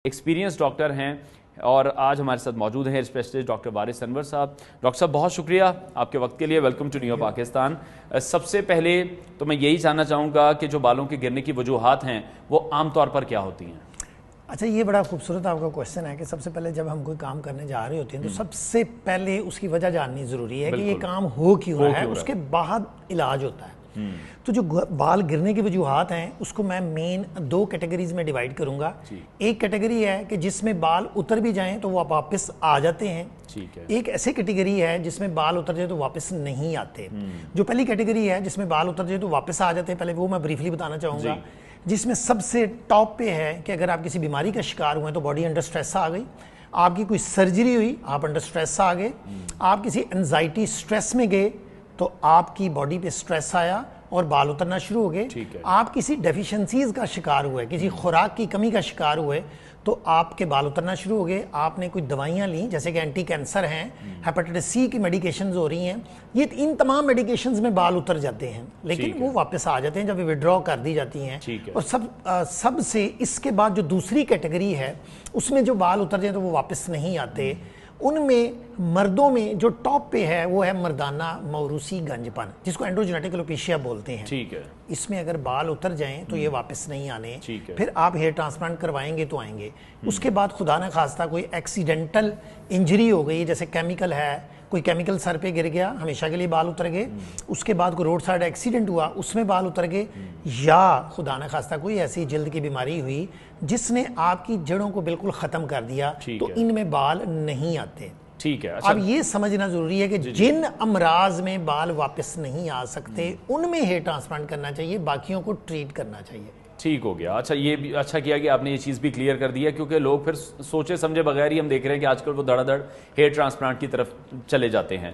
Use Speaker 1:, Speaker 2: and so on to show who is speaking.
Speaker 1: Experience doctor ہیں اور آج ہمارے ساتھ موجود ہیں اسپیشلسٹ ڈاکٹر وارث انور صاحب. ڈاکٹر صاحب بہت شکریہ آپ کے وقت کے لیے. Welcome to new Pakistan. سب سے پہلے تو میں یہی جاننا چاہوں گا کہ جو بالوں کے گرنے کی وجوہات ہیں وہ عام طور پر کیا ہوتی ہیں؟
Speaker 2: اچھا، یہ بڑا خوبصورت آپ کا کوشچن ہے کہ سب سے پہلے جب ہم کوئی کام کرنے جا رہے ہوتے ہیں تو سب سے پہلے اس کی وجہ جاننی ضروری ہے کہ یہ کام ہو کیوں رہا ہے، اس کے بعد علاج ہوتا ہے. تو جو بال گرنے کی وجوہات ہیں اس کو میں مین دو کیٹیگریز میں ڈیوائیڈ کروں گا. ایک کیٹیگری ہے کہ جس میں بال اتر بھی جائیں تو وہ واپس آ جاتے ہیں. ایک ایسی کیٹیگری ہے جس میں بال اتر جائے تو واپس نہیں آتے. جو پہلی کیٹیگری ہے جس میں بال اتر جائے تو واپس آ جاتے ہیں، پہلے وہ میں بریفلی بتانا چاہوں گا. جس میں سب سے ٹاپ پہ ہے کہ اگر آپ کسی بیماری کا شکار ہوئے تو باڈی انڈر سٹریس آ گئی، آپ کی کوئی سرجری ہوئی آپ انڈر سٹریس آ گئے، آپ کسی انزائٹی سٹریس میں گئے تو آپ کی باڈی پہ سٹریس آیا اور بال اترنا شروع ہو گئے. آپ کسی ڈیفیشنسیز کا شکار ہوئے، کسی خوراک کی کمی کا شکار ہوئے تو آپ کے بال اترنا شروع ہو گئے. آپ نے کوئی دوائیاں لیں جیسے کہ اینٹی کینسر ہیں، ہیپاٹائٹس سی کی میڈیکیشنز ہو رہی ہیں، یہ ان تمام میڈیکیشنز میں بال اتر جاتے ہیں لیکن وہ واپس آ جاتے ہیں جب وڈرا کر دی جاتی ہیں. اور سب سے اس کے بعد جو دوسری کیٹیگری ہے اس میں جو بال اتر جائیں تو وہ واپس نہیں آتے. ان میں مردوں میں جو ٹاپ پہ ہے وہ ہے مردانہ موروثی گنج پن، جس کو اینڈروجینیٹک الوپیشیا بولتے ہیں. اس میں اگر بال اتر جائیں تو یہ واپس نہیں آنے. پھر آپ ہیئر ٹرانسپلانٹ کروائیں گے تو آئیں گے. اس کے بعد خدا نہ خواستہ کوئی ایکسیڈنٹل انجری ہو گئی، جیسے کیمیکل ہے، کوئی کیمیکل سر پہ گر گیا ہمیشہ کے لیے بال اتر گئے. اس کے بعد کوئی روڈ سائڈ ایکسیڈنٹ ہوا اس میں بال اتر گئے، یا خدا نہ خواستہ کوئی ایسی جلد کی بیماری ہوئی جس نے آپ کی جڑوں کو بالکل ختم کر دیا تو ان میں بال نہیں آتے. اب یہ سمجھنا ضروری ہے کہ جن امراض میں بال واپس نہیں آ سکتے ان میں ہیئر ٹرانسپلانٹ کرنا چاہیے، باقیوں کو ٹریٹ کرنا چاہیے.
Speaker 1: ٹھیک ہو گیا. اچھا، یہ بھی اچھا کیا کہ آپ نے یہ چیز بھی کلیئر کر دیا، کیونکہ لوگ پھر سوچے سمجھے بغیر ہی ہم دیکھ رہے ہیں کہ آج کل وہ دھڑا دھڑ ہیئر ٹرانسپلانٹ کی طرف چلے جاتے ہیں.